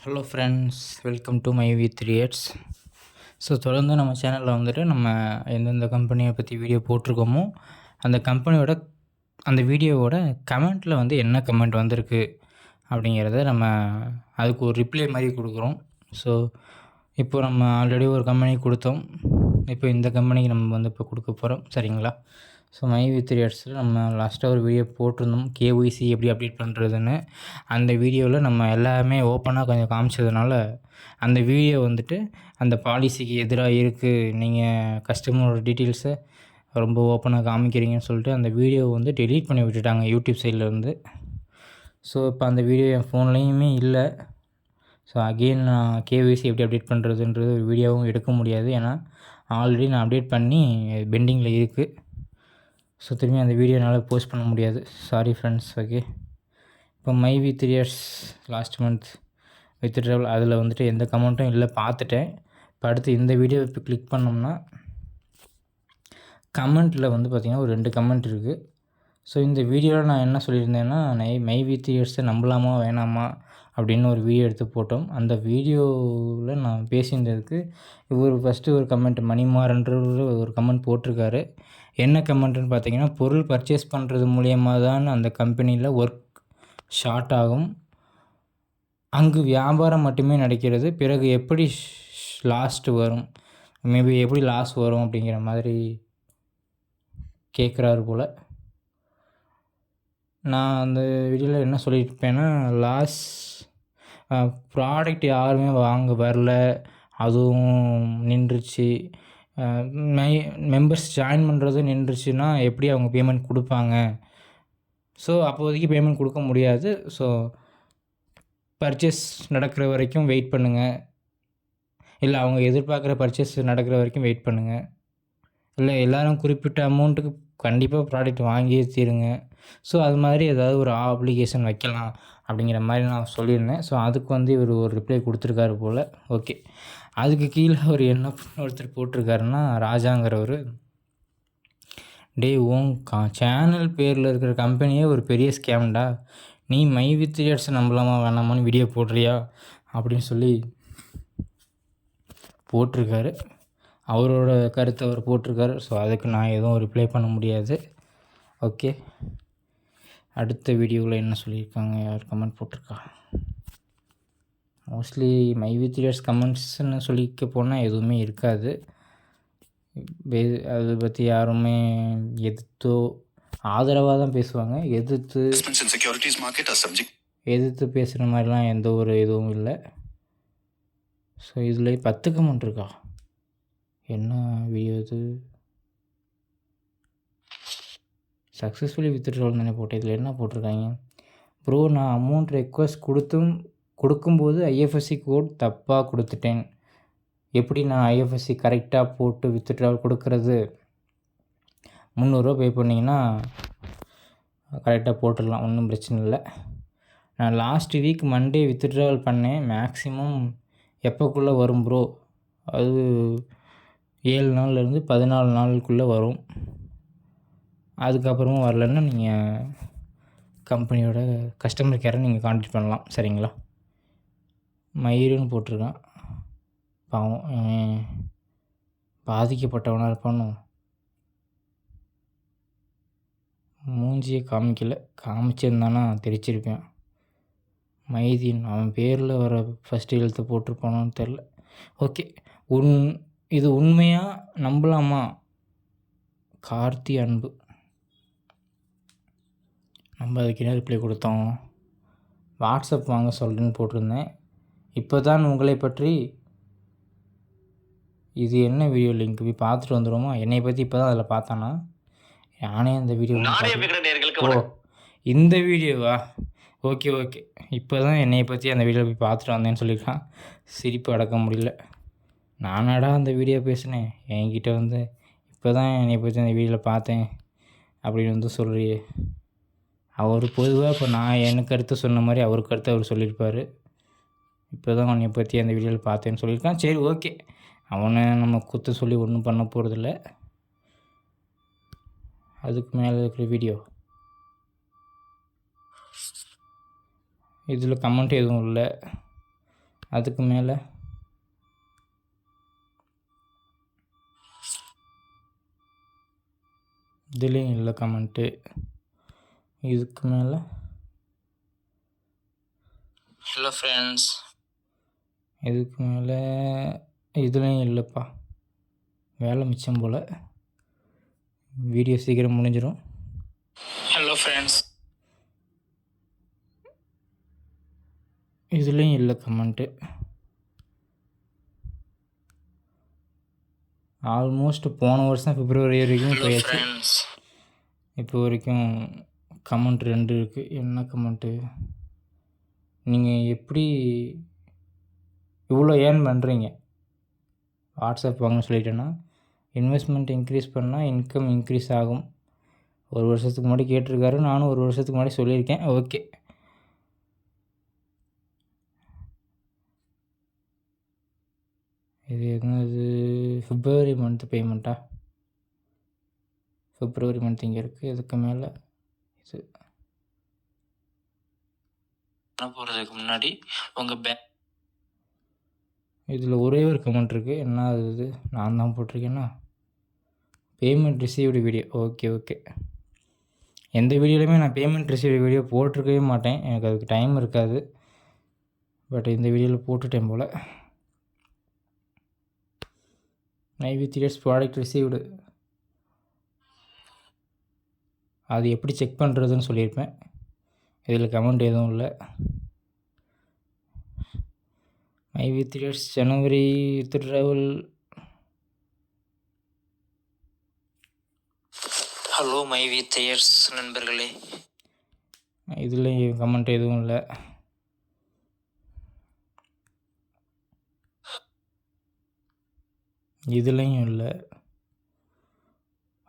Hello friends, welcome to my V3X. So தொடர்ந்து நம்ம சேனலில் வந்துட்டு நம்ம எந்தெந்த கம்பெனியை பற்றி வீடியோ போட்டிருக்கோமோ அந்த வீடியோவோட கமெண்ட்டில் வந்து என்ன கமெண்ட் வந்திருக்கு அப்படிங்கிறத நம்ம அதுக்கு ஒரு ரிப்ளை மாதிரி கொடுக்குறோம். ஸோ இப்போ நம்ம ஆல்ரெடி ஒரு கம்பெனிக்கு கொடுத்தோம். இப்போ இந்த கம்பெனிக்கு நம்ம வந்து இப்போ கொடுக்க போகிறோம். சரிங்களா? ஸோ மை V3Xல் நம்ம லாஸ்ட்டாக ஒரு வீடியோ போட்டிருந்தோம், KYC எப்படி அப்டேட் பண்ணுறதுன்னு. அந்த வீடியோவில் நம்ம எல்லாமே ஓப்பனாக கொஞ்சம் காமிச்சதுனால அந்த வீடியோ வந்துட்டு அந்த பாலிசிக்கு எதிராக இருக்குது, நீங்கள் கஸ்டமரோட டீட்டெயில்ஸை ரொம்ப ஓப்பனாக காமிக்கிறீங்கன்னு சொல்லிட்டு அந்த வீடியோவை வந்து டெலீட் பண்ணி விட்டுட்டாங்க யூடியூப் சைட்லேருந்து. ஸோ இப்போ அந்த வீடியோ என் ஃபோன்லேயுமே இல்லை. ஸோ அகெயின் நான் KYC எப்படி அப்டேட் பண்ணுறதுன்றது ஒரு வீடியோவும் எடுக்க முடியாது, ஏன்னா ஆல்ரெடி நான் அப்டேட் பண்ணி பெண்டிங்கில் இருக்குது. ஸோ திரும்பி அந்த வீடியோ என்னால் போஸ்ட் பண்ண முடியாது. Sorry friends. ஓகே, இப்போ my V3X last month withdrawal அதில் வந்துட்டு எந்த கமெண்ட்டும் இல்லை, பார்த்துட்டேன். இப்போ அடுத்து இந்த வீடியோ இப்போ கிளிக் பண்ணோம்னா கமெண்ட்டில் வந்து பார்த்திங்கன்னா ஒரு 2 கமெண்ட் இருக்குது. ஸோ இந்த வீடியோவில் நான் என்ன சொல்லியிருந்தேன்னா, மை V3Xை நம்பலாமா வேணாமா அப்படின்னு ஒரு வீடியோ எடுத்து போட்டோம். அந்த வீடியோவில் நான் பேசியிருந்ததுக்கு இவர் ஃபஸ்ட்டு ஒரு கமெண்ட் மணிமாறன்றவர் ஒரு கமெண்ட் போட்டிருக்காரு. என்ன கமெண்ட்டுன்னு பார்த்தீங்கன்னா, பொருள் பர்ச்சேஸ் பண்ணுறது மூலியமாக தான் அந்த கம்பெனியில் ஒர்க் ஷார்ட் ஆகும், அங்கு வியாபாரம் மட்டுமே நடக்கிறது, பிறகு எப்படி எப்படி லாஸ் வரும் அப்படிங்கிற மாதிரி கேட்குறாரு போல். நான் அந்த வீடியோவில் என்ன சொல்லியிருப்பேன்னா, ப்ராடக்ட் யாருமே வாங்க வரல, அதுவும் நின்றுச்சு, மெம்பர்ஸ் ஜாயின் பண்ணுறது நின்றுச்சுன்னா எப்படி அவங்க பேமெண்ட் கொடுப்பாங்க? ஸோ அப்போதைக்கு பேமெண்ட் கொடுக்க முடியாது. ஸோ பர்ச்சேஸ் நடக்கிற வரைக்கும் வெயிட் பண்ணுங்கள், இல்லை அவங்க எதிர்பார்க்குற பர்ச்சேஸ் நடக்கிற வரைக்கும் வெயிட் பண்ணுங்கள், இல்லை எல்லோரும் குறிப்பிட்ட அமௌண்ட்டுக்கு கண்டிப்பாக ப்ராடக்ட் வாங்கியே தீருங்க. ஸோ அது மாதிரி ஏதாவது ஒரு அப்ளிகேஷன் வைக்கலாம் அப்படிங்கிற மாதிரி நான் சொல்லியிருந்தேன். ஸோ அதுக்கு வந்து இவர் ஒரு ரிப்ளை கொடுத்துருக்காரு போல். ஓகே, அதுக்கு கீழே அவர் என்ன ஒருத்தர் போட்டிருக்காருன்னா, ராஜாங்கிறவர், டே உன் சேனல் பேரில் இருக்கிற கம்பெனியே ஒரு பெரிய ஸ்கேம்டா, நீ மை V3X நம்பலாமா வேணாமான்னு வீடியோ போடுறியா அப்படின்னு சொல்லி போட்டிருக்காரு. அவரோட கருத்தை அவர் போட்டிருக்காரு. ஸோ அதுக்கு நான் எதுவும் ரிப்ளை பண்ண முடியாது. ஓகே, அடுத்த வீடியோவில் என்ன சொல்லியிருக்காங்க, யார் கமெண்ட் போட்டிருக்கா? மோஸ்ட்லி மை V3X கமெண்ட்ஸ்ன்னு சொல்லிக்க போனால் எதுவுமே இருக்காது. அதை பற்றி யாருமே எதிர்த்தோ ஆதரவாக தான் பேசுவாங்க. எதிர்த்து பேசுகிற மாதிரிலாம் எந்த ஒரு இதுவும் இல்லை. ஸோ இதில் 10 கமெண்ட் இருக்கா? என்ன வீடியோ இது? சக்ஸஸ்ஃபுல்லி வித்ட்ராவல் தானே போட்டேன். இதில் என்ன போட்டிருக்காங்க? ப்ரோ, நான் அமௌண்ட் ரெக்வஸ்ட் கொடுக்கும்போது IFSC கோட் தப்பாக கொடுத்துட்டேன், எப்படி நான் IFSC கரெக்டாக போட்டு வித்ட்ராவல் கொடுக்குறது? 300 ரூபா பே பண்ணிங்கன்னா கரெக்டாக போட்டுடலாம், ஒன்றும் பிரச்சனை இல்லை. நான் லாஸ்ட் வீக் மண்டே வித்ட்ராவல் பண்ணேன், மேக்ஸிமம் எப்போக்குள்ளே வரும் ப்ரோ? அது 7 நாள்லேருந்து 14 நாளுக்குள்ளே வரும். அதுக்கப்புறமும் வரலன்னா நீங்கள் கம்பெனியோட கஸ்டமர் கேரை நீங்கள் கான்டாக்ட் பண்ணலாம். சரிங்களா? மயிருன்னு போட்டிருக்கான், பாவம் பாதிக்கப்பட்டவனாக இருப்பானோ. மூஞ்சியை காமிச்சிருந்தானா தெரிச்சிருப்பேன். மைதீன், அவன் பேரில் வர ஃபஸ்ட்டு எழுத்து போட்டிருப்பானோன்னு தெரில. ஓகே, இது உண்மையாக நம்பலாமா? கார்த்தி அன்பு, நம்ம அதுக்கு என்ன ரிப்ளை கொடுத்தோம்? வாட்ஸ்அப் வாங்க சொல்கிறேன்னு போட்டிருந்தேன். இப்போ தான் உங்களை பற்றி, இது என்ன வீடியோ லிங்க் போய் பார்த்துட்டு வந்துடுவோமா? என்னை பற்றி இப்போ தான் அதில் பார்த்தானா? நானே அந்த வீடியோ இந்த வீடியோவா? ஓகே, இப்போ தான் என்னை பற்றி அந்த வீடியோ போய் பார்த்துட்டு வந்தேன்னு சொல்லியிருக்கான். சிரிப்பு அடக்க முடியல. நானாடா அந்த வீடியோ பேசினேன், என்கிட்ட வந்து இப்போ தான் என்னை பற்றி அந்த வீடியோவில் பார்த்தேன் அப்படின்னு வந்து சொல்கிறியே. அவர் பொதுவாக இப்போ நான் எனக்கு கருத்து சொன்ன மாதிரி அவருக்கு கருத்து அவர் சொல்லியிருப்பார். இப்போ தான் உன்னை பற்றி அந்த வீடியோவில் பார்த்தேன்னு சொல்லியிருக்கான். சரி, ஓகே, அவனை நம்ம குத்த சொல்லி ஒன்றும் பண்ண போகிறதில்ல. அதுக்கு மேலே இருக்கிற வீடியோ இதில் கமெண்ட் எதுவும் இல்லை. அதுக்கு மேலே இதுலேயும் இல்லை கமெண்ட்டு. இதுக்கு மேலே ஹலோ ஃப்ரெண்ட்ஸ். இதுக்கு மேலே இதுலேயும் இல்லைப்பா. வேலை மிச்சம் போல். வீடியோ சீக்கிரம் முடிஞ்சிடும். Hello friends. இதுலேயும் இல்லை கமெண்ட்டு. ஆல்மோஸ்ட் போன வருஷம் பிப்ரவரி வரைக்கும் போயாச்சு. இப்போ வரைக்கும் கமெண்ட் 2 இருக்குது. என்ன கமெண்ட்டு? நீங்கள் எப்படி இவ்வளோ ஏர்ன் பண்ணுறீங்க? வாட்ஸ்அப் வாங்கன்னு சொல்லிட்டேன்னா, இன்வெஸ்ட்மெண்ட் இன்க்ரீஸ் பண்ணால் இன்கம் இன்க்ரீஸ் ஆகும். ஒரு வருஷத்துக்கு முன்னாடி கேட்டிருக்காரு, நானும் ஒரு வருஷத்துக்கு முன்னாடி சொல்லியிருக்கேன். ஓகே. இது என்னது? பிப்ரவரி மந்த் பேமெண்ட்டா? பிப்ரவரி மந்த் இங்கே இருக்குது. இதுக்கு மேலே இது போகிறதுக்கு முன்னாடி உங்கள் இதில் ஒரே ஒரு கமெண்ட் இருக்குது. என்ன அது? நான் தான் போட்டிருக்கேன்னா, பேமெண்ட் ரிசீவ்டு வீடியோ. ஓகே. எந்த வீடியோலையுமே நான் பேமெண்ட் ரிசீவ்டு வீடியோ போட்டிருக்கவே மாட்டேன். எனக்கு அதுக்கு டைம் இருக்காது. பட் இந்த வீடியோவில் போட்டுட்டேன் போல். மைவி 3 இயர்ஸ் ப்ராடக்ட் ரிசீவ்டு. அது எப்படி செக் பண்ணுறதுன்னு சொல்லியிருப்பேன். இதில் கமெண்ட் எதுவும் இல்லை. மைவி 3 இயர்ஸ் ஜனவரி ட்ராவல். ஹலோ மைவி 3 இயர்ஸ் நண்பர்களே. இதில் கமெண்ட் எதுவும் இல்லை. இதுலேயும் இல்லை.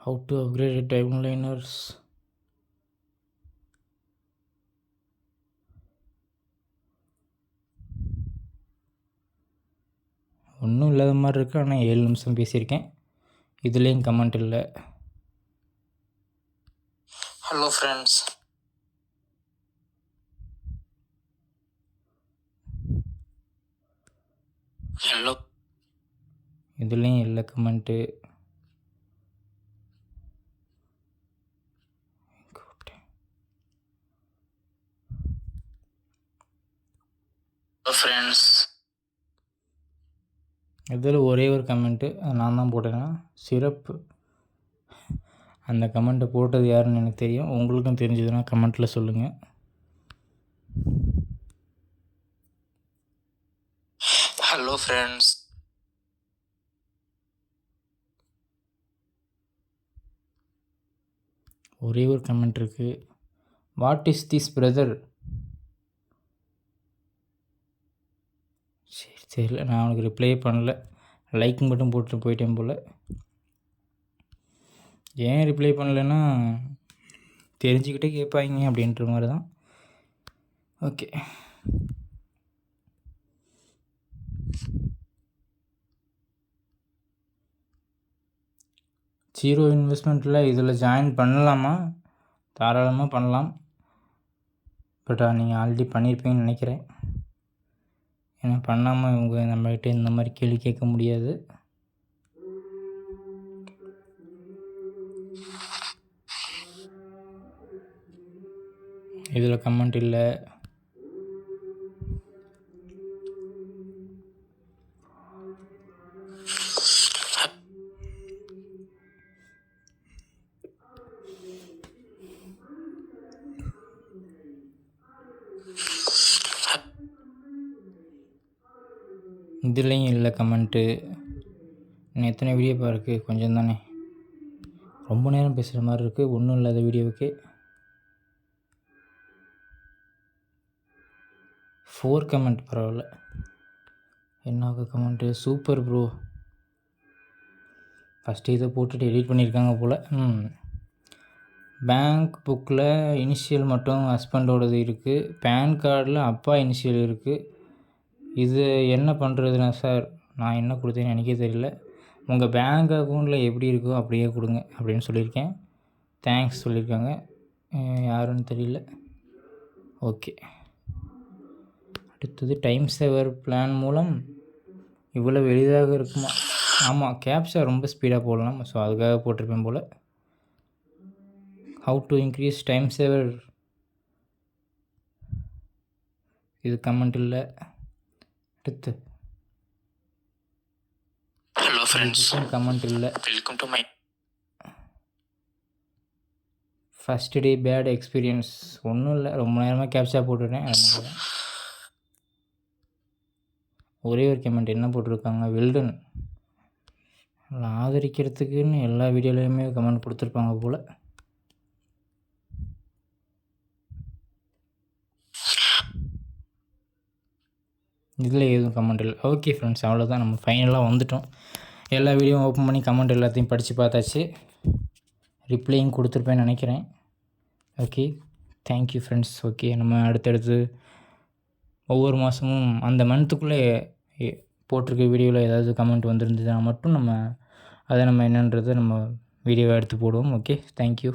How to upgrade timeliners. ஒன்றும் இல்லாத மாதிரி இருக்குது. ஆனால் 7 நிமிஷம் பேசியிருக்கேன். இதுலேயும் கமெண்ட் இல்லை. Hello friends. ஹலோ. இதுலேயும் இல்லை கமெண்ட்டு. ஃப்ரெண்ட்ஸ். இதில் ஒரே ஒரு கமெண்ட்டு. நான் தான் போட்டேன்னா சிறப்பு. அந்த கமெண்ட்டை போட்டது யாருன்னு எனக்கு தெரியும். உங்களுக்கும் தெரிஞ்சதுன்னா கமெண்ட்டில் சொல்லுங்கள். Hello friends. ஒரே ஒரு கமெண்ட் இருக்குது. What is this brother? சரி, நான் அவனுக்கு ரிப்ளை பண்ணல. லைக் மட்டும் போட்டு போயிட்டேன் போல். ஏன் ரிப்ளை பண்ணலைன்னா தெரிஞ்சுக்கிட்டே கேட்பாங்க அப்படின்ற மாதிரி தான். ஓகே. 0 இன்வெஸ்ட்மெண்ட்டில் இதில் ஜாயின் பண்ணலாமா? தாராளமாக பண்ணலாம். பட் நீங்கள் ஆல்ரெடி பண்ணியிருப்பீங்கன்னு நினைக்கிறேன். ஏன்னா பண்ணாமல் இவங்க நம்மகிட்ட இந்த மாதிரி கேள்வி கேட்க முடியாது. இதில் கமெண்ட் இல்லை. இதுலேயும் இல்லை கமெண்ட்டு. இன்னும் எத்தனை வீடியோப்பா இருக்குது? கொஞ்சம் தானே. ரொம்ப நேரம் பேசுகிற மாதிரி இருக்குது ஒன்றும் இல்லாத வீடியோவுக்கு. 4 கமெண்ட். பரவாயில்ல. என்ன கமெண்ட்டு? Super bro. ஃபஸ்ட்டு இதை போட்டுட்டு எடிட் பண்ணியிருக்காங்க போல். பேங்க் புக்கில் இனிஷியல் மட்டும் ஹஸ்பண்டோடது இருக்குது. பேன் கார்டில் அப்பா இனிஷியல் இருக்குது. இது என்ன பண்ணுறதுனா சார்? நான் என்ன கொடுத்தேன்னு எனக்கே தெரியல. உங்கள் பேங்க் அக்கௌண்ட்டில் எப்படி இருக்கோ அப்படியே கொடுங்க அப்படின்னு சொல்லியிருக்கேன். தேங்க்ஸ் சொல்லியிருக்காங்க. யாருன்னு தெரியல. ஓகே. அடுத்தது டைம் சேவர் பிளான் மூலம் இவ்வளவு எளிதாக இருக்குமா? ஆமாம், கேப்சா ரொம்ப ஸ்பீடாக போடலாம். ஸோ அதுக்காக போட்டிருப்பேன் போல். How to increase time saver, இது கமெண்ட் இல்லை. அடுத்து ஹலோ ஃப்ரெண்ட்ஸ், கமெண்ட் இல்லை. Welcome to my first day bad experience. ஒன்றும் இல்லை, ரொம்ப நேரமாக கேப்சா போட்டுட்டேன். அதனால ஒரே ஒரு கமெண்ட் என்ன போட்டிருக்காங்க, வெல்டன். ஆதரிக்கிறதுக்குன்னு எல்லா வீடியோலையுமே கமெண்ட் கொடுத்துருப்பாங்க போல். இதில் எதுவும் கமெண்ட் இல்லை. ஓகே ஃப்ரெண்ட்ஸ், அவ்வளோதான், நம்ம ஃபைனலாக வந்துட்டோம். எல்லா வீடியோவும் ஓப்பன் பண்ணி கமெண்ட் எல்லாத்தையும் படித்து பார்த்தாச்சு. ரிப்ளையும் கொடுத்துருப்பேன்னு நினைக்கிறேன். Okay, thank you friends. ஓகே, நம்ம அடுத்தடுத்து ஒவ்வொரு மாதமும் அந்த மந்த்துக்குள்ளே போட்டிருக்க வீடியோவில் ஏதாவது கமெண்ட் வந்திருந்ததுன்னா மட்டும் நம்ம அதை என்னன்றதை நம்ம வீடியோவை எடுத்து போடுவோம். Okay, thank you.